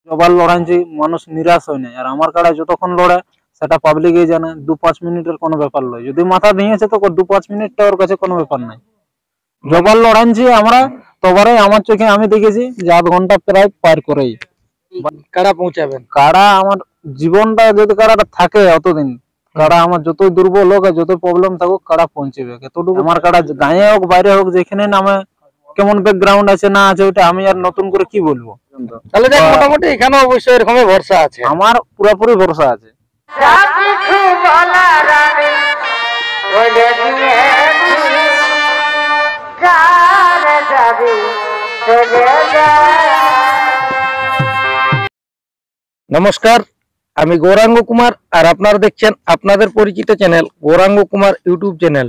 জবার লড়াইছি মানুষ নিরাশ হয় না, আর আমার কাড়া যতক্ষণ লড়ে সেটা পাবলিকই জানে। 2-5 মিনিটের কোনো ব্যাপার নয়, যদি মাথা ভেঙেছে তো 2-5 মিনিটটা ওর কাছে কোনো ব্যাপার নাই। জবার লড়াইছি আমরা তবারে আমার চোখে আমি দেখেছি যে আধ ঘন্টা প্রায় পার করেই কাড়া পৌঁছাবেন। কাড়া আমার জীবনটা যদি কাড়াটা থাকে অতদিন, কাড়া আমার যতই দুর্বল হোক আর যত প্রবলেম থাকুক কাড়া পৌঁছবে এতটুকু। আমার কাড়া গায়ে হোক বাইরে হোক যেখানে নামে কেমন ব্যাকগ্রাউন্ড আছে না আছে ওটা আমি আর নতুন করে কি বলবো। তাহলে দেখ মোটামুটি এখানে অবশ্যই এরকমই ভরসা আছে, আমার পুরোপুরি ভরসা আছে। নমস্কার, আমি গৌরাঙ্গ কুমার আর আপনারা দেখছেন আপনাদের পরিচিত channel Gauranga Kumar YouTube channel.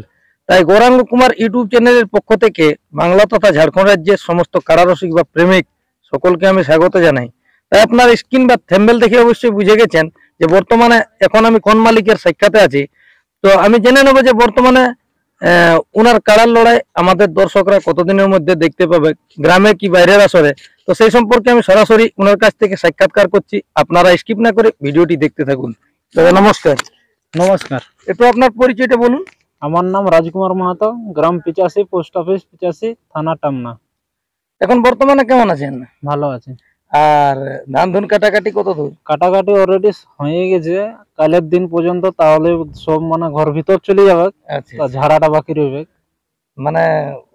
তাই গৌরাঙ্গ কুমার ইউটিউব চ্যানেলের পক্ষ থেকে বাংলা তথা ঝাড়খণ্ড রাজ্যের সমস্ত কাড়ারসিক বা প্রেমিক সকলকে আমি স্বাগত জানাই। তাই আপনার স্ক্রিন বা থ্যাম্বনেল দেখে অবশ্যই বুঝে গেছেন যে বর্তমানে এখন আমি কোন মালিকের সাক্ষাতে আছি। তো আমি জেনে নেব যে বর্তমানে ওনার কাড়ার লড়াই আমাদের দর্শকরা কতদিনের মধ্যে দেখতে পাবে, গ্রামে কি বাইরের আসরে। তো সেই সম্পর্কে আমি সরাসরি ওনার কাছ থেকে সাক্ষাৎকার করছি, আপনারা স্কিপ না করে ভিডিওটি দেখতে থাকুন। দাদা নমস্কার। নমস্কার। একটু আপনার পরিচয়টা বলুন। আমার নাম রাজকুমার মাহাতো, গ্রাম 85, পোস্ট অফিস 85, থানা টামনা। এখন বর্তমানে কেমন আছেন? ভালো আছে। আর ধান ধুন কাটাকাটি কত দূর? কাটাকাটি অলরেডি হয়ে গেছে, কালের দিন পর্যন্ত তাহলে সব মানে ঘর ভিতর চলে যাবে। আচ্ছা, ঝাড়াটা বাকি রইবে, মানে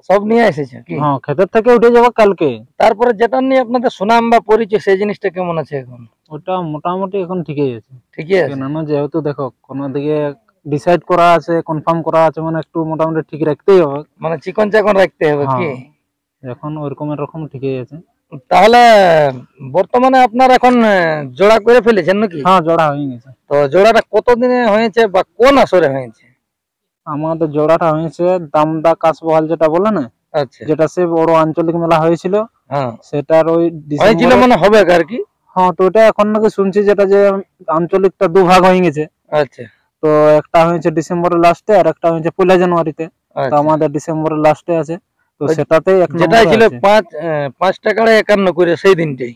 সব নিয়ে এসেছে কি? হ্যাঁ, ক্ষেতের থেকে উঠে যাবে কালকে। তারপরে যেটা নিয়ে আপনাদের সুনাম বা পরিচয় সেই জিনিসটা কেমন আছে এখন? ওটা মোটামুটি এখন ঠিকই আছে। ঠিকই আছে কেননা যেহেতু দেখো কোনো দিকে ডিসাইড করা আছে, কনফার্ম করা আছে, মানে একটু মোটামুটি ঠিক রাখতেই হবে, মানে চিকন চাকন রাখতে হবে কি? এখন ওইরকম এরকম ঠিকই আছে। তাহলে বর্তমানে আপনার এখন জোড়া করে ফেলেছেন নাকি? হ্যাঁ, জোড়া হয়ে গেছে। তো জোড়াটা কতদিনে হয়েছে বা কোন আসরে হয়েছে? আমাদের জোড়াটা হয়েছে দামদা কাশবহাল যেটা বলে না, আচ্ছা, যেটা সে বড় আঞ্চলিক মেলা হয়েছিল, হ্যাঁ সেটার ওই হয়েছিল মানে হবে আর কি। হ্যাঁ, তো ওটা এখন নাকি শুনছি যেটা যে আঞ্চলিকটা দুভাগ হয়ে গেছে। আচ্ছা, তো একটা হয়েছে ডিসেম্বরের লাস্টে আর একটা হয়েছে 1 জানুয়ারিতে। তো আমাদের ডিসেম্বরের লাস্টে আছে, তো সেটাতেই যেটা ছিল 5 টাকা 51 করে সেই দিনটাই।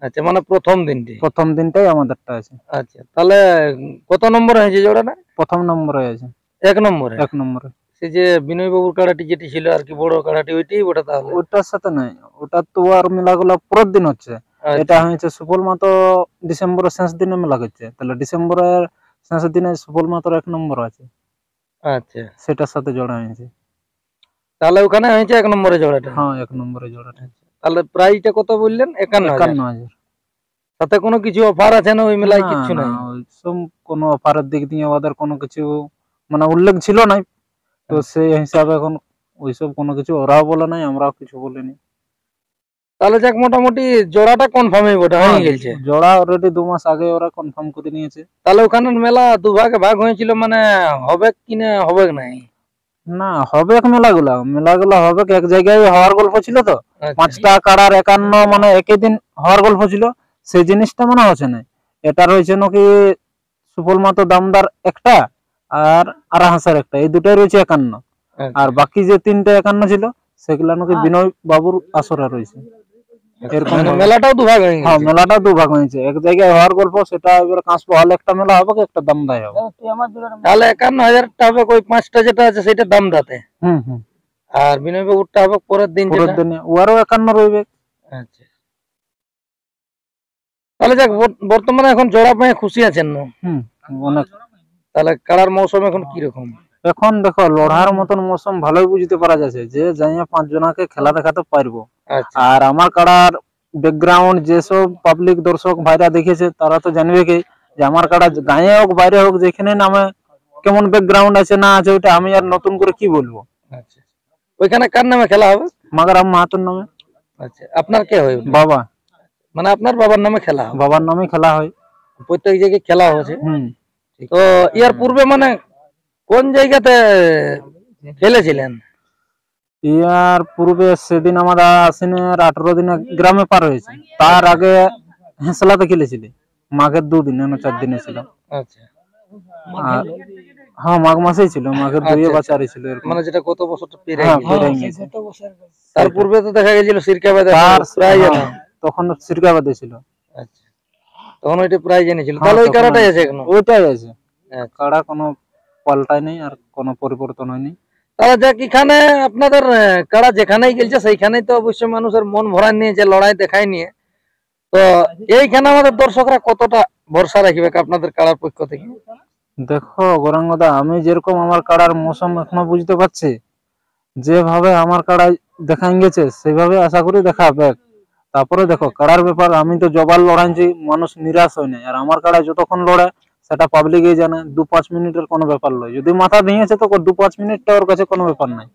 আচ্ছা, মানে প্রথম দিনটাই আমাদেরটা আছে। আচ্ছা, তাহলে কত নম্বর হয়েছে জোড়াটা? প্রথম নম্বরে আছে। 1 নম্বরে। 1 নম্বরে। সেই যে বিনয় বাবুর কাড়াটি যেটি ছিল আর কি, বড় কাড়াটি ওইটাই ওটা? তাহলে ওটার সাথে নাই, ওটা তো আর মেলাগুলো পরের দিন হচ্ছে। এটা হয়েছে সুফল মাতো ডিসেম্বরের শেষ দিনে মেলা করছে, তাহলে ডিসেম্বরের শেষ দিনে সুফল মাতোর 1 নম্বর আছে। আচ্ছা, সেটার সাথে জোড়া হয়েছে। তাহলে ওখানে হয়েছে 1 নম্বরে জোড়াটা? হ্যাঁ, 1 নম্বরে জোড়াটা। তাহলে প্রাইসটা কত বললেন? 51,000। সাথে কোনো কিছু অফার আছে না ওই মেলায়? কিছু নাই, ওইসব কোনো অফারের দিক দিয়ে ওদের কোনো কিছু মানে উল্লেখ ছিল না। তো সেই হিসাবে এখন ওইসব কোনো কিছু ওরাও বলে নাই, আমরাও কিছু বলিনি। তাহলে যাক মোটামুটি জোড়াটা কনফার্মই বটে হয়ে গেছে। জোড়া অলরেডি 2 মাস আগে ওরা কনফার্ম করে নিয়েছে। তাহলে ওখানে মেলা দুভাগে ভাগ হয়েছিল, মানে হবে কি না হবে নাই? না, হবে মেলাগুলো হবে এক জায়গায় হওয়ার গল্প ছিল। তো 5টা কাড়ার 51 মানে একই দিন হওয়ার গল্প ছিল, সেই জিনিসটা মনে হচ্ছে না। এটা রয়েছে নাকি সুফল মাতো দামদার একটা আর আরাহাসের একটা, এই দুটাই রয়েছে 51। আর বাকি যে 3টা 51 ছিল সেগুলা নাকি বিনয় বাবুর আসরে রয়েছে। এরকম মেলাটাও দুভাগ হয়ে গেছে। হ্যাঁ, মেলাটাও দুভাগ হয়েছে, এক জায়গায় হওয়ার গল্প। সেটা এবার কাঁচবহাল একটা মেলা হবে, একটা দামদাই হবে। তাহলে 51,000টা হবে ওই 5টা যেটা আছে সেটা দামদাতে। আর বিনয় বাবুরটা হবে পরের দিন। ওয়ারও 51 রইবে। আচ্ছা, তাহলে যাক বর্তমানে এখন জোড়া পেয়ে খুশি আছেন না? অনেক। তাহলে কাড়ার মৌসুম এখন কি রকম? এখন দেখো লড়ার মতন মৌসুম ভালোই বুঝতে পারা যাচ্ছে, যে যাইয়া 5 জনাকে খেলা দেখাতে পারবো। আর আমার কাড়ার ব্যাকগ্রাউন্ড যেসব পাবলিক দর্শক ভাইরা দেখেছে তারা তো জানবে কি যে আমার কাড়া গায়ে হোক বাইরে হোক যেখানে নামে কেমন ব্যাকগ্রাউন্ড আছে না আছে, ওইটা আমি আর নতুন করে কি বলবো। আচ্ছা, ওইখানে কার নামে খেলা হবে? মাগারাম মাহাতোর নামে। আচ্ছা, আপনার কে হয়? বাবা। মানে আপনার বাবার নামে খেলা? বাবার নামে খেলা হয়, প্রত্যেক জায়গায় খেলা হচ্ছে। তো ইয়ার পূর্বে মানে কোন জায়গাতে খেলেছিলেন? ইয়ার পূর্বে সেদিন আমরা আশ্বিনের 18 দিনে গ্রামে পার হয়েছে, তার আগে হেঁসলাতে খেলেছিলি মাঘের 2 দিনে না 4 দিনে ছিল। আচ্ছা, হ্যাঁ, মাঘ মাসেই ছিল, মাঘের 2 বা 4 ছিল, মানে যেটা কত বছর পেরিয়ে গেছে। তার পূর্বে তো দেখা গেছিল সিরকাবাদে, তখন সিরকাবাদে ছিল। আচ্ছা, তখন ওইটা প্রাইজ এনেছিল, হ্যাঁ, তাহলে ওই তখন কাড়াটাই আছে এখনো? ওইটাই আছে। আচ্ছা। কাড়া কোনো পাল্টাই নেই আর কোনো পরিবর্তন হয়নি। তাহলে যাক, এখানে আপনাদের কাড়া যেখানেই গেছে সেইখানেই তো অবশ্যই মানুষের মন ভরা নিয়েছে, লড়াই দেখায় নিয়ে। তো এইখানে আমাদের দর্শকরা কতটা ভরসা রাখবে আপনাদের কাড়ার পক্ষ থেকে? দেখো গৌরাঙ্গদা, আমি যেরকম আমার কাড়ার মৌসুম এখনো বুঝতে পারছি, যেভাবে আমার কাড়ায় দেখাই গেছে সেইভাবে আশা করি দেখাবে। তারপরে দেখো কাড়ার ব্যাপার, আমি তো জবাল লড়াইছি, মানুষ নিরাশ হয় নাই। আর আমার কাড়ায় যতক্ষণ লড়ে সেটা পাবলিকই জানে, 2-5 মিনিটের কোনো ব্যাপার নয়। যদি মাথা ভেঙেছে তো 2-5 মিনিটটা ওর কাছে কোনো ব্যাপার নাই।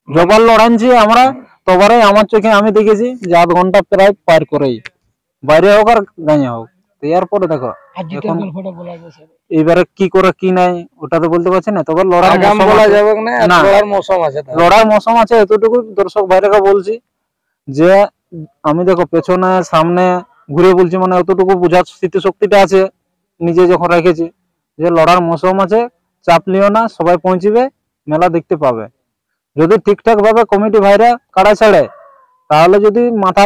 জবাল লড়াইছি আমরা, তবারে আমার চোখে আমি দেখেছি যে 1/2 ঘন্টা প্রায় পার করেই, বাইরে হোক আর গাঁয়ে হোক। তো এরপরে দেখো এখন এবারে কি করে কি নাই ওটা তো বলতে পারছি না, তবে লড়ার আগাম মৌসুম বলা আছে। যাবে না, আর না, লড়ার মৌসুম আছে। লড়ার মৌসুম আছে এতটুকু দর্শক ভাইরাকে বলছি। যে আমি দেখো পেছনে সামনে ঘুরে বলছি, মানে অতটুকু বোঝার স্মৃতিশক্তিটা আছে নিজে যখন রেখেছি যে লড়ার মৌসুম আছে, চাপ লিও না, সবাই পৌঁছিবে, মেলা দেখতে পাবে। যদি ঠিকঠাক ভাবে কমিটি ভাইরা কাড়া ছাড়ে, তাহলে যদি মাথা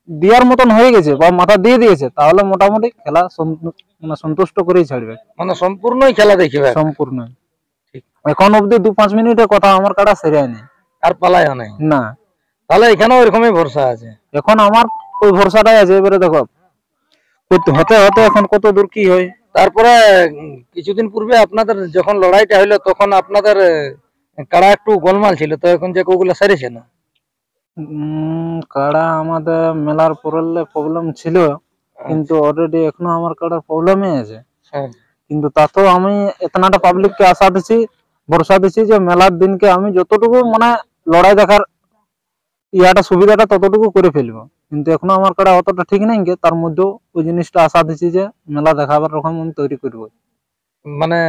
দেওয়ার মতন হয়ে গেছে বা মাথা দিয়ে দিয়েছে, তাহলে মোটামুটি খেলা মানে সন্তুষ্ট করেই ছাড়বে, মানে সম্পূর্ণই খেলা দেখবে সম্পূর্ণ। এখন অব্দি 2-5 মিনিটের কথা আমার কাড়া সেরাই নেই, আর পালাইও নাই না। তাহলে এখানেও এরকমই ভরসা আছে। এখন আমার ওই ভরসাটাই আছে। এবারে দেখো হতে হতে এখন কত দূর কি হয়। তারপরে কিছুদিন পূর্বে আপনাদের যখন লড়াইটা হইলো, তখন আপনাদের কাড়া একটু গোলমাল ছিল, তো এখন যে ওগুলো সেরেছে না? কাড়া আমাদের মেলার পড়লে প্রবলেম ছিল, কিন্তু অলরেডি এখনো আমার কাড়ার প্রবলেমই আছে। কিন্তু তাতেও আমি এতনাটা পাবলিককে আশা দিছি, ভরসা দিছি যে মেলার দিনকে আমি যতটুকু মানে লড়াই দেখার ইয়াটা সুবিধাটা ততটুকু করে ফেলবো। কিন্তু এখনো আমার কাড়া অতটা ঠিক নাই, তার মধ্যেও ওই জিনিসটা আশা দিছি যে মেলা দেখাবার রকম আমি তৈরি করবো। মানে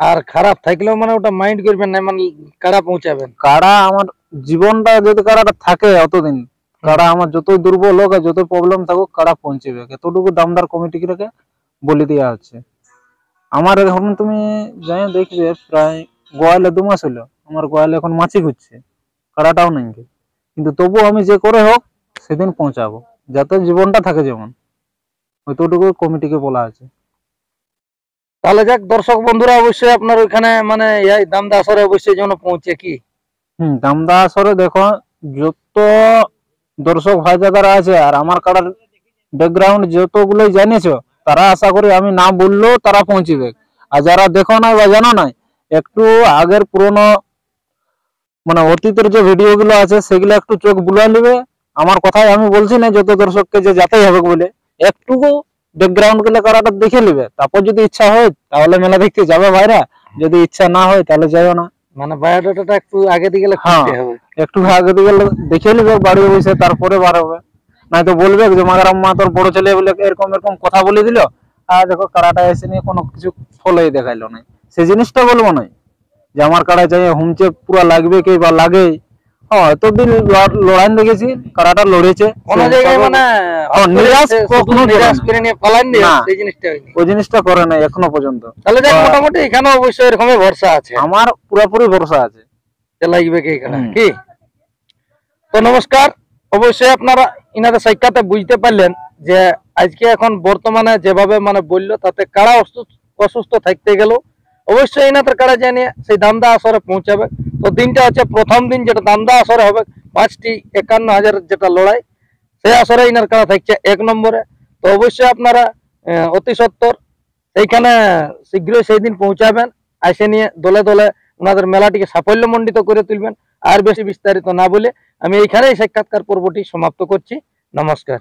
আর খারাপ থাকলেও মানে ওটা মাইন্ড করবেন না, মানে কাড়া পৌঁছাবেন। কাড়া আমার জীবনটা যদি কাড়াটা থাকে অতদিন, কাড়া আমার যতই দুর্বল হোক আর যতই প্রবলেম থাকুক, কাড়া পৌঁছবে। এতটুকু দামদার কমিটিকে বলে দেওয়া হচ্ছে। আমার এখন তুমি যাই দেখবে প্রায় গোয়ালে 2 মাস হলো, আমার গোয়ালে এখন মাছি ঘুরছে, কাড়াটাও নাই। কিন্তু তবু আমি যে করে হোক সেদিন পৌঁছাবো, যাতে জীবনটা থাকে যেমন, ওইটুকু কমিটিকে বলা আছে। তাহলে যাক, দর্শক বন্ধুরা অবশ্যই আপনার ওইখানে মানে এই দামদা আসরে অবশ্যই যেন পৌঁছে কি। দামদা আসরে দেখো যত দর্শক ভাই দাদারা আছে আর আমার কাড়ার ব্যাকগ্রাউন্ড যতগুলোই জানিয়েছো, তারা আশা করি আমি না বললেও তারা পৌঁছবে। আর যারা দেখো নাই বা জানো নাই, একটু আগের পুরনো মানে অতীতের যে ভিডিও গুলো আছে সেগুলো একটু চোখ বুলাই নেবে। আমার কথাই আমি বলছি না যত দর্শককে যে যেতেই হবে বলে, একটুকু ব্যাকগ্রাউন্ড গুলো কারাটা দেখে নেবে। তারপর যদি ইচ্ছা হয় তাহলে মেলা দেখতে যাবে ভাইরা, যদি ইচ্ছা না হয় তাহলে যাইও না। মানে বায়োডাটাটা একটু আগে দিকে একটু আগে দিকে দেখে নেবে বাড়ি বসে, তারপরে বার হবে। নাই তো বলবে যে মাগারাম মা তোর বড় ছেলে বলে এরকম এরকম কথা বলে দিল, আর দেখো কারাটা এসে নিয়ে কোনো কিছু ফলোই দেখাইলো না, সেই জিনিসটা বলবো না যে আমার কাড়া চাই হুমচে পুরো লাগবে কি বা লাগে। এতদিন লড়াই দেখেছি, কারাটা লড়েছে কোন জায়গায় মানে নিরাশ কখনো নিরাশ করে নিয়ে পালান না, এই জিনিসটা হয়নি, ওই জিনিসটা করে নাই এখনো পর্যন্ত। তাহলে দেখ মোটামুটি এখানে অবশ্যই এরকমই ভরসা আছে, আমার পুরোপুরি ভরসা আছে যে লাগবে কি এখানে কি। তো নমস্কার, অবশ্যই আপনারা ইনাদের সাক্ষাতে বুঝতে পারলেন যে আজকে এখন বর্তমানে যেভাবে মানে বললো, তাতে কারা অসুস্থ থাকতে গেল অবশ্যই ইনাদের কারা জানিয়ে সেই দামদা আসরে পৌঁছাবে। তো দিনটা হচ্ছে প্রথম দিন, যেটা দামদা আসরে হবে 5টি 51,000 যেটা লড়াই, সেই আসরে ইনার কারা থাকছে 1 নম্বরে। তো অবশ্যই আপনারা অতি সত্বর সেইখানে শীঘ্রই সেই দিন পৌঁছাবেন, এসে নিয়ে দলে দলে ওনাদের মেলাটিকে সাফল্যমণ্ডিত করে তুলবেন। আর বেশি বিস্তারিত না বলে আমি এইখানেই সাক্ষাৎকার পর্বটি সমাপ্ত করছি। নমস্কার।